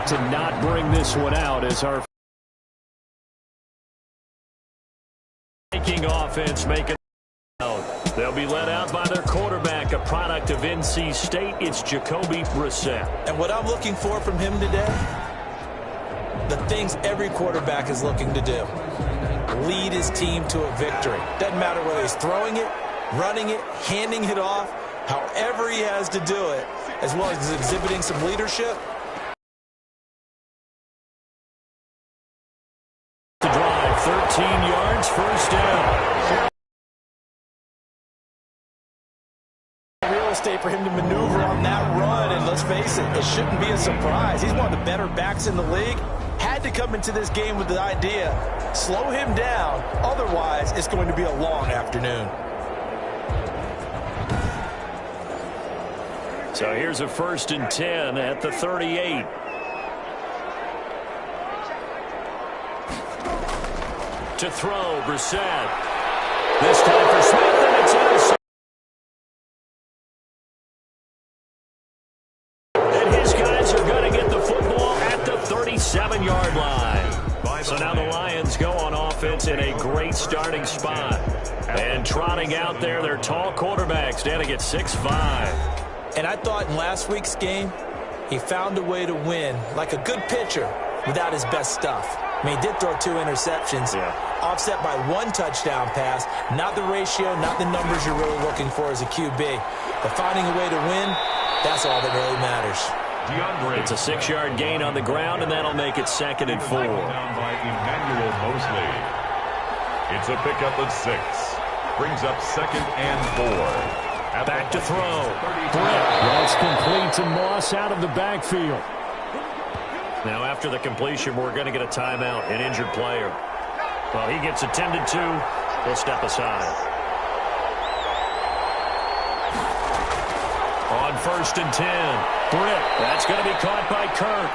to not bring this one out as our offense making out. They'll be let out by their quarterback, a product of NC State. It's Jacoby Brissett. And what I'm looking for from him today, the things every quarterback is looking to do. Lead his team to a victory. Doesn't matter whether he's throwing it, running it, handing it off, however he has to do it, as well as exhibiting some leadership. To drive 13 yards, first down. Real estate for him to maneuver on that run, and let's face it, it shouldn't be a surprise. He's one of the better backs in the league. Had to come into this game with the idea, slow him down, otherwise it's going to be a long afternoon. So here's a 1st and 10 at the 38. To throw, Brissett. This time for Smith, and it's intercepted. And his guys are going to get the football at the 37-yard line. So now the Lions go on offense in a great starting spot. And trotting out there, their tall quarterback standing at 6'5". And I thought in last week's game, he found a way to win like a good pitcher without his best stuff. I mean, he did throw 2 interceptions, offset by 1 touchdown pass. Not the ratio, not the numbers you're really looking for as a QB. But finding a way to win, that's all that really matters. It's a 6-yard gain on the ground, and that'll make it 2nd and 4. It's a pickup of 6. Brings up 2nd and 4. Back to throw. That's complete to Moss out of the backfield. Now after the completion, we're going to get a timeout, an injured player. Well, he gets attended to. We'll step aside. On 1st and 10. Britt. That's going to be caught by Kirk.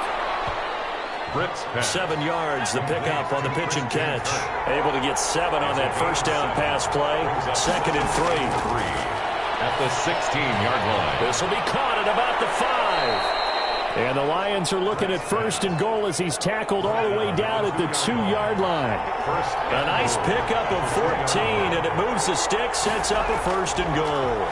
Britt's 7 yards, the pickup on the pitch and catch. Able to get 7 on that first down pass play. 2nd and 3. At the 16-yard line. This will be caught at about the 5. And the Lions are looking at 1st and goal as he's tackled all the way down at the 2-yard line. A nice pickup of 14, and it moves the stick, sets up a 1st and goal.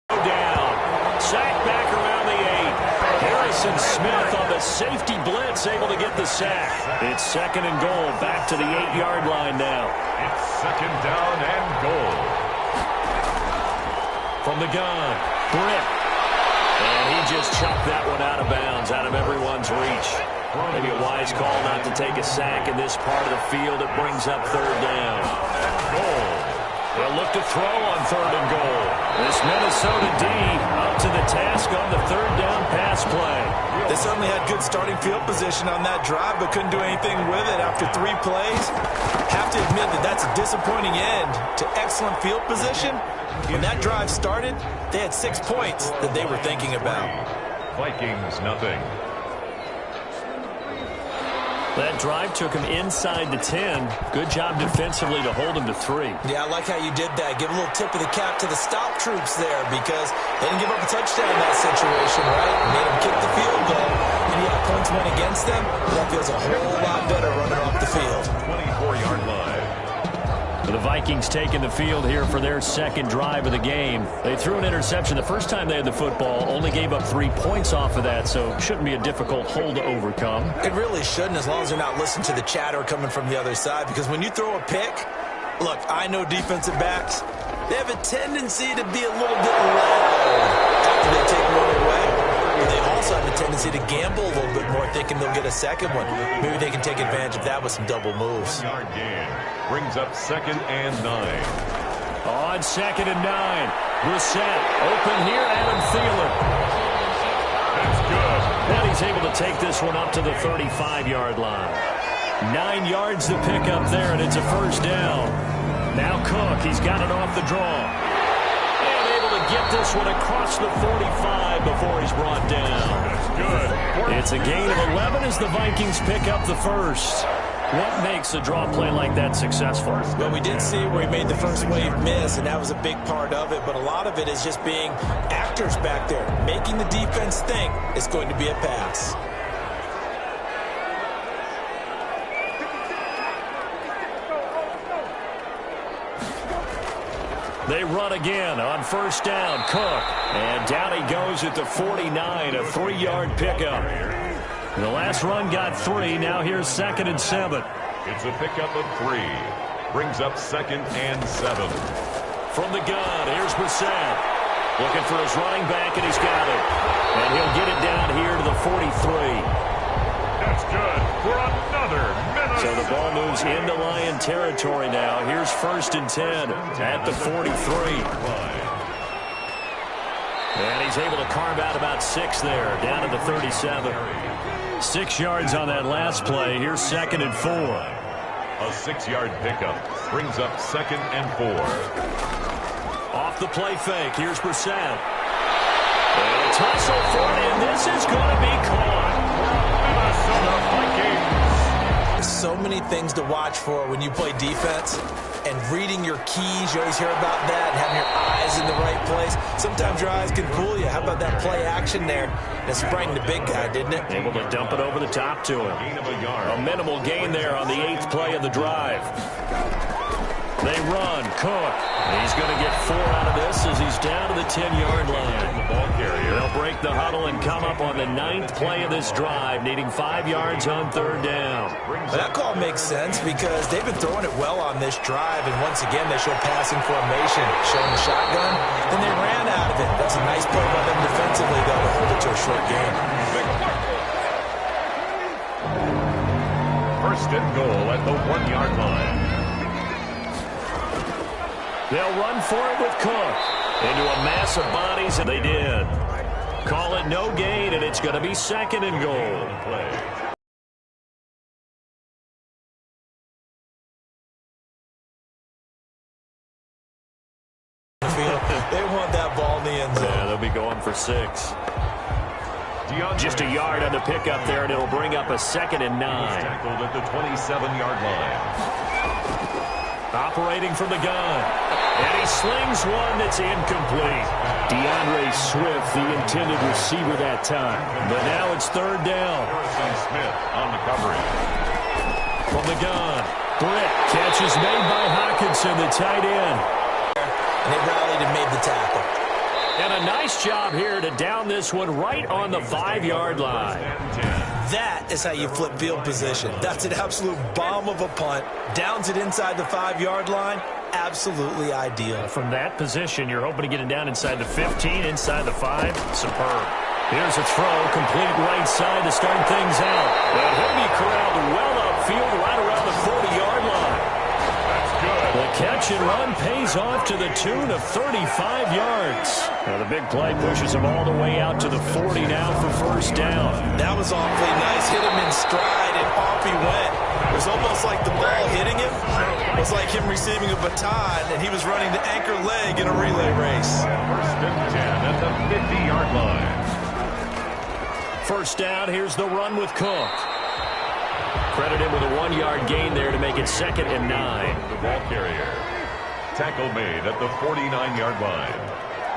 Down. Sack back around the 8. Harrison Smith on the safety blitz, able to get the sack. It's 2nd and goal, back to the 8-yard line now. It's 2nd down and goal. From the gun, Britt. And he just chopped that one out of bounds, out of everyone's reach. Maybe a wise call not to take a sack in this part of the field. It brings up 3rd down. Goal. They'll look to throw on 3rd and goal. This Minnesota D up to the task on the 3rd down pass play. They certainly had good starting field position on that drive, but couldn't do anything with it after 3 plays. Have to admit that that's a disappointing end to excellent field position. When that drive started, they had 6 points that they were thinking about. Vikings, nothing. That drive took him inside the 10. Good job defensively to hold him to 3. Yeah, I like how you did that. Give a little tip of the cap to the stop troops there because they didn't give up a touchdown in that situation, right? Made them kick the field goal. And yeah, points went against them. That feels a whole lot better running off the field. 24-yard line. The Vikings taking the field here for their 2nd drive of the game. They threw an interception the first time they had the football, only gave up 3 points off of that, so it shouldn't be a difficult hole to overcome. It really shouldn't, as long as they're not listening to the chatter coming from the other side, because when you throw a pick, look, I know defensive backs, they have a tendency to be a little bit loud after they take one away. But they also have a tendency to gamble a little bit more, thinking they'll get a 2nd one. Maybe they can take advantage of that with some double moves. Yard gain. Brings up 2nd and 9. On 2nd and 9. Brissett open here, Adam Thielen. That's good. And he's able to take this one up to the 35-yard line. 9 yards to pick up there, and it's a 1st down. Now Cook, he's got it off the draw. Get this one across the 45 before he's brought down. That's good. It's a gain of 11 as the Vikings pick up the 1st. What makes a draw play like that successful? Well, we did see where he made the first wave miss, and that was a big part of it. But a lot of it is just being actors back there, making the defense think it's going to be a pass. They run again on first down. Cook. And down he goes at the 49, a 3-yard pickup. The last run got 3. Now here's 2nd and 7. It's a pickup of 3. Brings up 2nd and 7. From the gun, here's Brissett. Looking for his running back, and he's got it. And he'll get it down here to the 43. That's good for another minute. So the ball moves into Lion territory now. Here's 1st and 10 at the 43. And he's able to carve out about 6 there, down to the 37. 6 yards on that last play. Here's 2nd and 4. A 6-yard pickup brings up 2nd and 4. Off the play fake. Here's Brissett. And a tussle for it, and this is going to be caught. Minnesota Vikings. There's so many things to watch for when you play defense. And reading your keys, you always hear about that, and having your eyes in the right place. Sometimes your eyes can fool you. How about that play action there? That sprang the big guy, didn't it? Able to dump it over the top to him. Gain of a yard. A minimal gain there on the 8th play of the drive. They run. Cook. He's going to get 4 out of this as he's down to the 10-yard line. The ball carrier. They'll break the huddle and come up on the 9th play of this drive, needing 5 yards on 3rd down. That call makes sense because they've been throwing it well on this drive, and once again they show passing formation, showing the shotgun, and they ran out of it. That's a nice play by them defensively, though, to hold it to a short game. 1st and goal at the 1-yard line. They'll run for it with Cook. Into a mass of bodies, and they did. Call it no gain, and it's going to be 2nd and goal. They want that ball in the end zone. Yeah, they'll be going for 6. Just a yard on the pickup there, and it'll bring up a 2nd and 9. Tackled at the 27-yard line. Operating from the gun. And he slings one that's incomplete. DeAndre Swift, the intended receiver that time. But now it's 3rd down. Harrison Smith on the coverage. From the gun. Britt. Catch is made by Hawkinson, the tight end. And they rallied and made the tackle. And a nice job here to down this one right on the 5-yard line. That is how you flip field position. That's an absolute bomb of a punt. Downs it inside the 5-yard line. Absolutely ideal. From that position, you're hoping to get it down inside the 15, inside the 5. Superb. Here's a throw, complete right side to start things out. And he'll be corralled well upfield right around the 40-yard line. That's good. The catch and run pays off to the tune of 35 yards. Now the big play pushes him all the way out to the 40 now for 1st down. That was awfully nice. Hit him in stride, and off he went. It was almost like the ball hitting him was like him receiving a baton, and he was running the anchor leg in a relay race. 1st and 10 at the 50-yard line. 1st down, here's the run with Cook. Credit him with a 1-yard gain there to make it 2nd and 9. The ball carrier. Tackle made at the 49-yard line.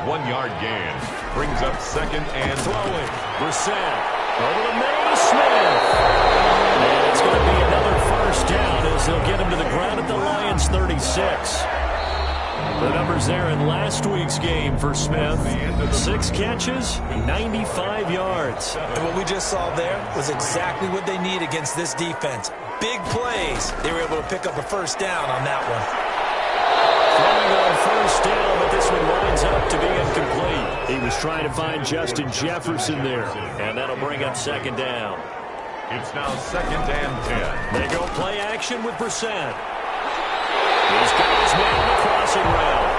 1-yard gain. Brings up 2nd and throwing. Brissett. Over the middle to Smith. And it's going to be another 1st down as they'll get him to the ground at the Lions 36. The numbers there in last week's game for Smith. 6 catches, 95 yards. And what we just saw there was exactly what they need against this defense. Big plays. They were able to pick up a 1st down on that one. Throwing on 1st down, but this one lines up to be incomplete. He was trying to find Justin Jefferson there, and that'll bring up 2nd down. It's now 2nd and 10. They go play action with Brissett. He's got his man on the crossing route.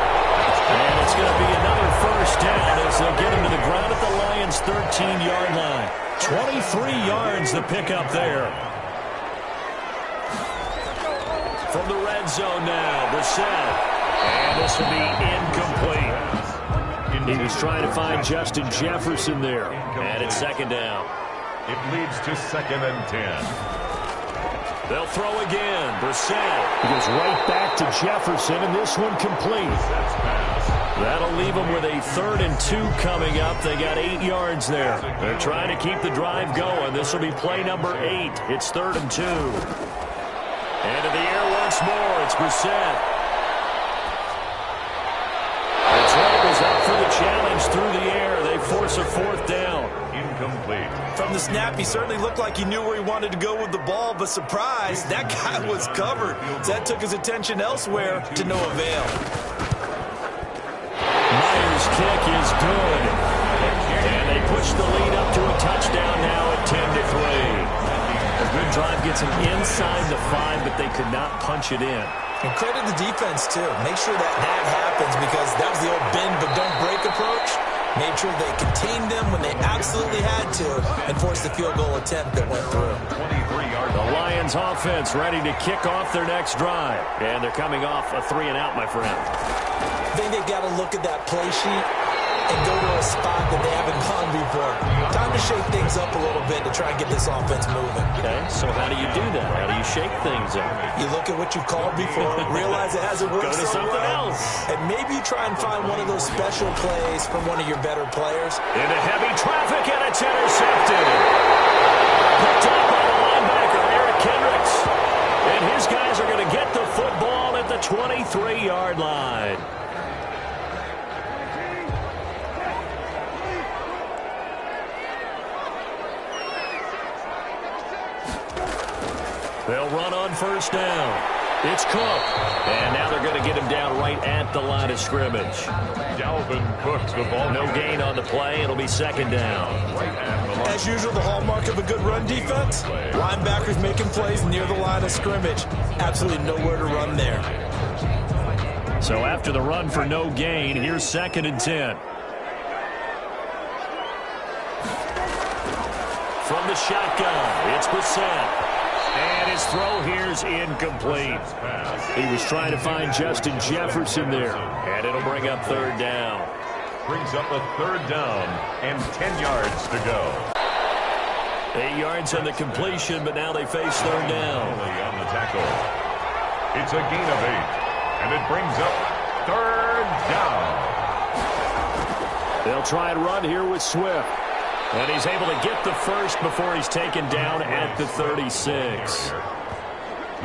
And it's going to be another 1st down as they'll get him to the ground at the Lions' 13-yard line. 23 yards the pickup there. From the red zone now, Brissett. And this will be incomplete. He was trying to find Justin Jefferson there. And it's 2nd down. It leads to 2nd and 10. They'll throw again. Brissett. He goes right back to Jefferson, and this one complete. That'll leave them with a 3rd and 2 coming up. They got 8 yards there. They're trying to keep the drive going. This will be play number 8. It's 3rd and 2. Into the air once more. It's Brissett. The trap is up for the challenge through the air. They force a 4th down. Incomplete. From the snap, he certainly looked like he knew where he wanted to go with the ball, but surprise, that guy was covered. So that took his attention elsewhere to no avail. Myers' kick is good. And they push the lead up to a touchdown now at 10-3. A good drive gets them inside the 5, but they could not punch it in. And credit the defense, too. Make sure that happens, because that was the old bend but don't break approach. Made sure they contained them when they absolutely had to and forced the field goal attempt that went through. The Lions offense ready to kick off their next drive. And they're coming off a 3-and-out, my friend. I think they've got to look at that play sheet and go to a spot that they haven't gone before. Time to shake things up a little bit to try and get this offense moving. Okay, so how do you do that? How do you shake things up? You look at what you called before, realize it hasn't worked Go to so something well, else. and maybe you try and find one of those special plays from one of your better players. Into heavy traffic, and it's intercepted. Picked up by the linebacker, Eric Kendricks. And his guys are going to get the football at the 23-yard line. They'll run on 1st down. It's Cook. And now they're going to get him down right at the line of scrimmage. Dalvin Cook, the ball. No gain on the play. It'll be 2nd down. As usual, the hallmark of a good run defense, linebackers making plays near the line of scrimmage. Absolutely nowhere to run there. So after the run for no gain, here's 2nd and 10. From the shotgun, it's Brissett. And his throw here's incomplete. He was trying to find Justin Jefferson there. And it'll bring up 3rd down. Brings up a 3rd down and 10 yards to go. 8 yards on the completion, but now they face 3rd down. On the tackle. It's a gain of 8. And it brings up 3rd down. They'll try and run here with Swift. And he's able to get the 1st before he's taken down at the 36.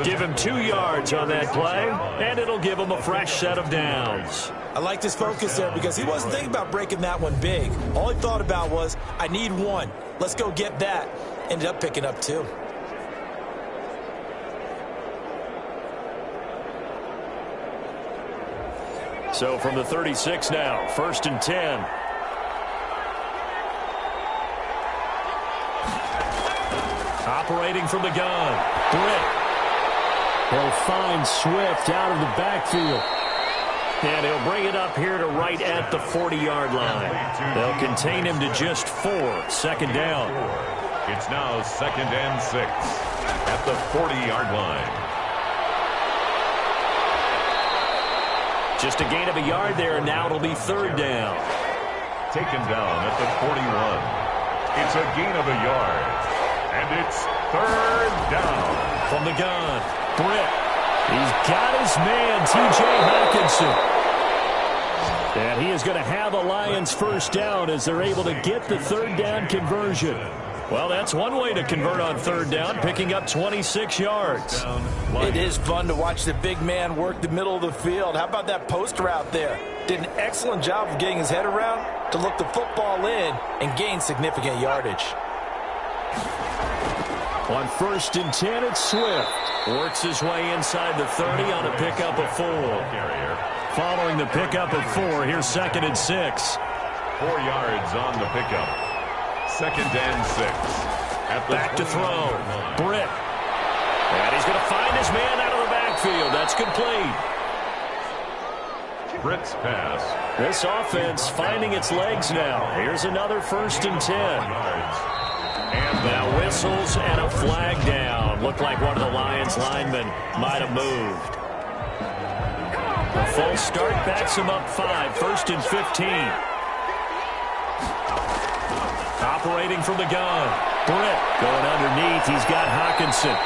Give him 2 yards on that play, and it'll give him a fresh set of downs. I liked his focus there because he wasn't thinking about breaking that one big. All he thought about was, I need 1. Let's go get that. Ended up picking up 2. So from the 36 now, 1st and 10. Operating from the gun, Britt. He'll find Swift out of the backfield. And he'll bring it up here to right at the 40-yard line. They'll contain him to just 4. 2nd down. It's now 2nd and 6 at the 40-yard line. Just a gain of a yard there, and now it'll be 3rd down. Taken down at the 41. It's a gain of a yard. And it's 3rd down. From the gun, Britt. He's got his man, T.J. Hawkinson. And he is going to have a Lions 1st down as they're able to get the 3rd down conversion. Well, that's one way to convert on 3rd down, picking up 26 yards. It is fun to watch the big man work the middle of the field. How about that post route there? Did an excellent job of getting his head around to look the football in and gain significant yardage. On 1st and 10, it's Swift. Works his way inside the 30 on a pickup of 4. Following the pickup of 4, here's 2nd and 6. 4 yards on the pickup. 2nd and 6. Back to throw. Britt. And he's going to find his man out of the backfield. That's complete. Britt's pass. This offense finding its legs now. Here's another 1st and 10. And now whistles and a flag down. Looked like one of the Lions linemen might have moved. A false start backs him up 5. 1st and 15. Operating from the gun. Britt going underneath. He's got Hawkinson.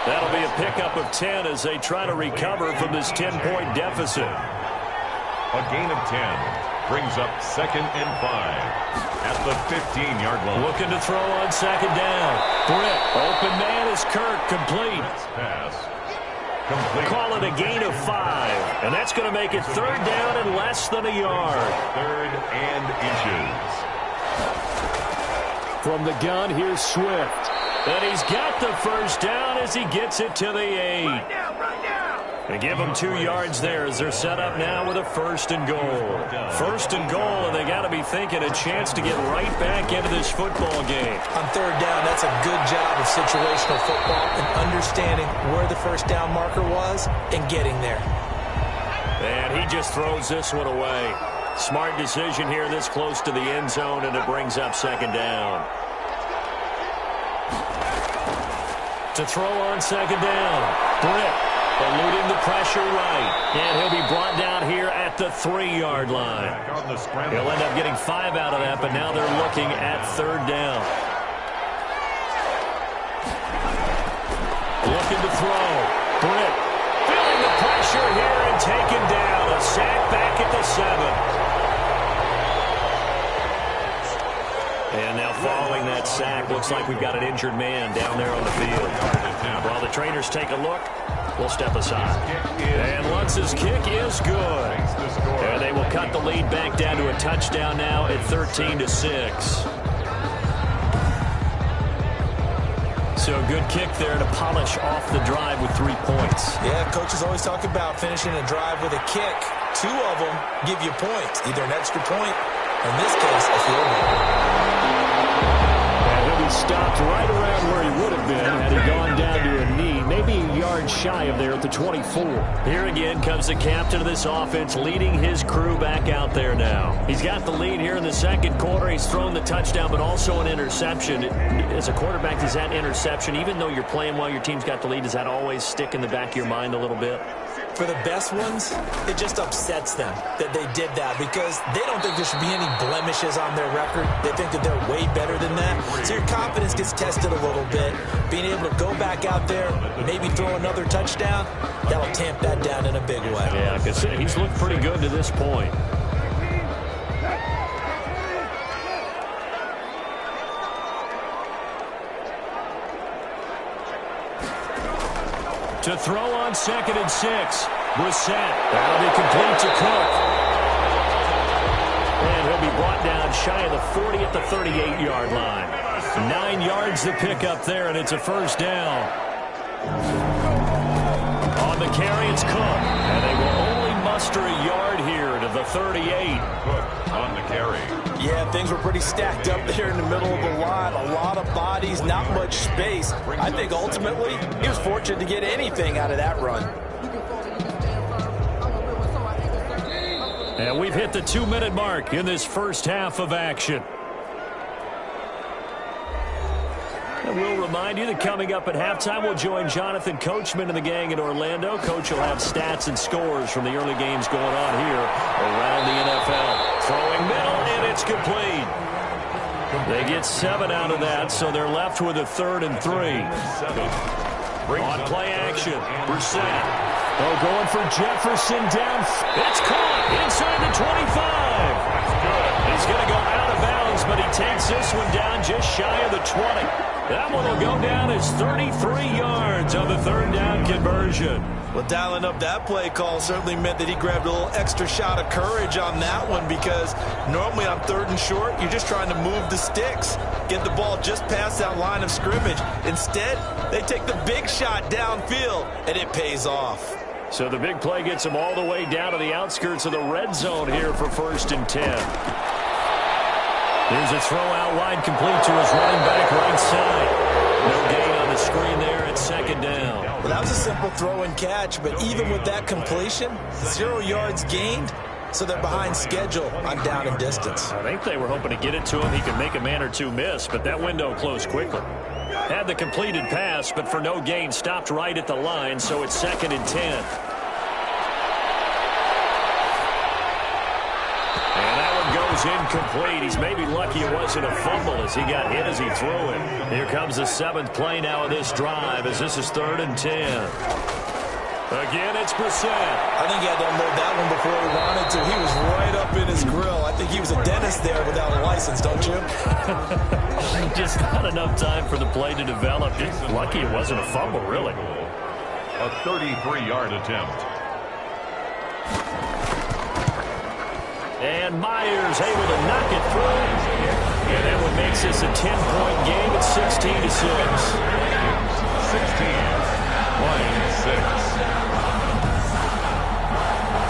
That'll be a pickup of 10 as they try to recover from this 10-point deficit. A gain of 10 brings up 2nd and 5 at the 15-yard line. Looking to throw on 2nd down. Britt, open man is Kirk, complete. Pass. Complete. Call it a gain of 5, and that's going to make it 3rd down and less than a yard. 3rd and inches. From the gun, here's Swift. And he's got the first down as he gets it to the 8. They give them 2 yards there as they're set up now with a 1st and goal. 1st and goal, and they got to be thinking a chance to get right back into this football game. On 3rd down, that's a good job of situational football and understanding where the first down marker was and getting there. And he just throws this one away. Smart decision here this close to the end zone, and it brings up 2nd down. To throw on 2nd down. Britt eluding the pressure right. And he'll be brought down here at the 3-yard line. He'll end up getting 5 out of that, but now they're looking at 3rd down. Looking to throw. Britt feeling the pressure here and taken down. A sack back at the 7. And now following that sack, looks like we've got an injured man down there on the field. While the trainers take a look, we'll step aside. And Lutz's kick is good. And they will cut the lead back down to a touchdown now at 13-6. So a good kick there to polish off the drive with 3 points. Yeah, coaches always talk about finishing a drive with a kick. 2 of them give you points, either an extra point, or in this case, a field goal. Stopped right around where he would have been had he gone down to a knee, maybe a yard shy of there at the 24. Here again comes the captain of this offense leading his crew back out there now. He's got the lead here in the 2nd quarter. He's thrown the touchdown, but also an interception. As a quarterback, does that interception, even though you're playing while your team's got the lead, does that always stick in the back of your mind a little bit? For the best ones, it just upsets them that they did that because they don't think there should be any blemishes on their record. They think that they're way better than that. So your confidence gets tested a little bit. Being able to go back out there, maybe throw another touchdown, that'll tamp that down in a big way. Yeah, because he's looked pretty good to this point. To throw on 2nd and 6. Brissett. That'll be complete to Cook. And he'll be brought down shy of the 40 at the 38-yard line. 9 yards to pick up there, and it's a 1st down. On the carry, it's Cook. And they will only muster a yard here to the 38. Cook on the carry. Yeah, things were pretty stacked up there in the middle of the line. A lot of bodies, not much space. I think ultimately he was fortunate to get anything out of that run. And we've hit the 2-minute mark in this first half of action. And we'll remind you that coming up at halftime, we'll join Jonathan Coachman and the gang in Orlando. Coach will have stats and scores from the early games going on here around the NFL. Throwing middle, and it's complete. They get 7 out of that, so they're left with a 3rd and 3. On play action, Brissett. Oh, going for Jefferson down. It's caught inside the 25. He's going to go out of bounds, but he takes this one down just shy of the 20. That one will go down as 33 yards on the 3rd down conversion. Well, dialing up that play call certainly meant that he grabbed a little extra shot of courage on that one because normally on 3rd and short, you're just trying to move the sticks, get the ball just past that line of scrimmage. Instead, they take the big shot downfield, and it pays off. So the big play gets him all the way down to the outskirts of the red zone here for 1st and 10. Here's a throw out wide, complete to his running back right side. No gain on the screen there at 2nd down. Well, that was a simple throw and catch, but even with that completion, 0 yards gained, so they're behind schedule on down and distance. I think they were hoping to get it to him. He could make a man or two miss, but that window closed quickly. Had the completed pass, but for no gain, stopped right at the line, so it's 2nd and 10. And that one goes is incomplete. He's maybe lucky it wasn't a fumble as he got hit as he threw it. Here comes the 7th play now of this drive as this is 3rd and 10. Again, it's Brissett. I think he had to unload that one before he wanted to. He was right up in his grill. I think he was a dentist there without a license, don't you? Just not enough time for the play to develop. Lucky it wasn't a fumble, really. A 33-yard attempt. And Myers able to knock it through. And that one makes this a 10-point game at 16-6. 16. Line 6.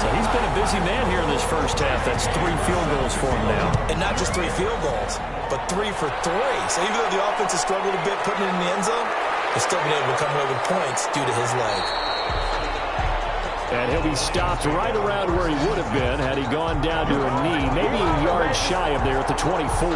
So he's been a busy man here in this first half. That's 3 field goals for him now. And not just 3 field goals, but 3 for 3. So even though the offense has struggled a bit putting it in the end zone, he's still been able to come away with points due to his leg. And he'll be stopped right around where he would have been had he gone down to a knee, maybe a yard shy of there at the 24.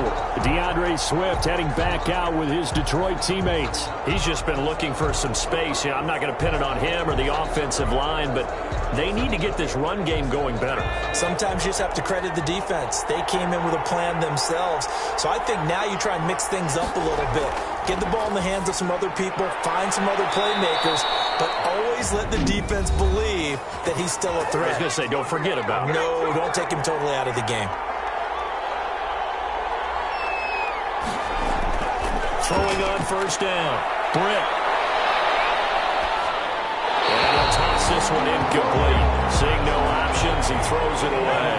DeAndre Swift heading back out with his Detroit teammates. He's just been looking for some space. I'm not going to pin it on him or the offensive line, but they need to get this run game going better. Sometimes you just have to credit the defense. They came in with a plan themselves. So I think now you try and mix things up a little bit. Get the ball in the hands of some other people, find some other playmakers, but always let the defense believe that he's still a threat. I was going to say, don't forget about it. No, don't take him totally out of the game. Throwing on first down. Britt. And he'll toss this one incomplete. Seeing no options, he throws it away.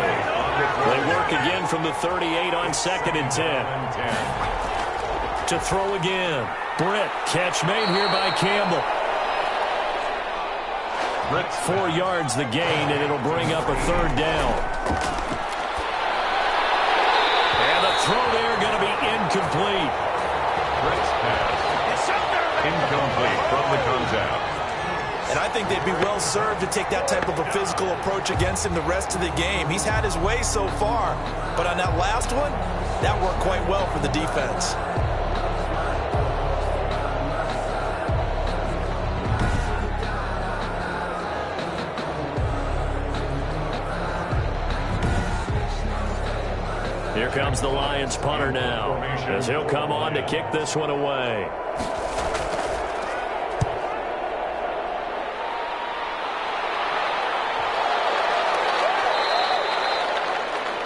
They work again from the 38 on 2nd and 10. To throw again. Britt. Catch made here by Campbell. 4 yards the gain, and it'll bring up a 3rd down. And the throw there going to be incomplete. Britt's pass. Incomplete from the contact. And I think they'd be well served to take that type of a physical approach against him the rest of the game. He's had his way so far, but on that last one, that worked quite well for the defense. Here comes the Lions punter now, as he'll come on to kick this one away.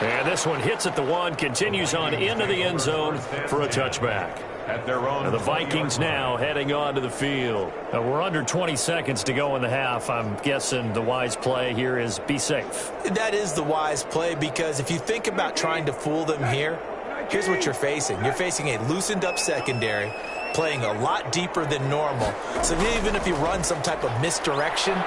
And this one hits at the 1, continues on into the end zone for a touchback. At their own And the Vikings now heading onto the field. We're under 20 seconds to go in the half. I'm guessing the wise play here is be safe. That is the wise play, because if you think about trying to fool them here, here's what you're facing. You're facing a loosened up secondary, playing a lot deeper than normal. So even if you run some type of misdirection,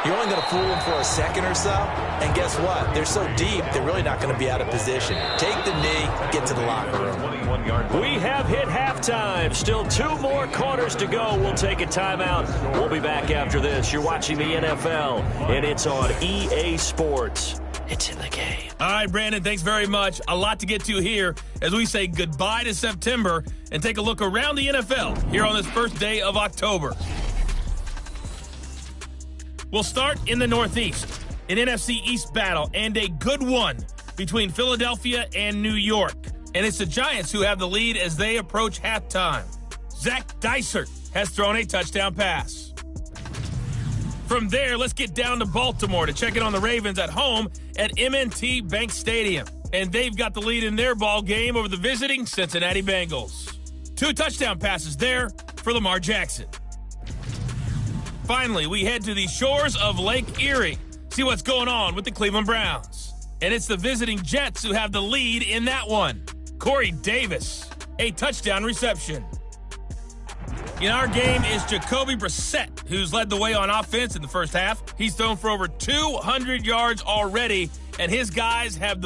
you're only going to fool them for a second or so. And guess what? They're so deep, they're really not going to be out of position. Take the knee, get to the locker room. 21-yard We have hit halftime. Still 2 more quarters to go. We'll take a timeout. We'll be back after this. You're watching the NFL, and it's on EA Sports. It's in the game. All right, Brandon, thanks very much. A lot to get to here as we say goodbye to September and take a look around the NFL here on this first day of October. We'll start in the Northeast, an NFC East battle and a good one between Philadelphia and New York. And it's the Giants who have the lead as they approach halftime. Zach Dysert has thrown a touchdown pass. From there, let's get down to Baltimore to check in on the Ravens at home at M&T Bank Stadium. And they've got the lead in their ball game over the visiting Cincinnati Bengals. 2 touchdown passes there for Lamar Jackson. Finally, we head to the shores of Lake Erie, see what's going on with the Cleveland Browns. And it's the visiting Jets who have the lead in that one. Corey Davis, a touchdown reception. In our game is Jacoby Brissett, who's led the way on offense in the first half. He's thrown for over 200 yards already, and his guys have the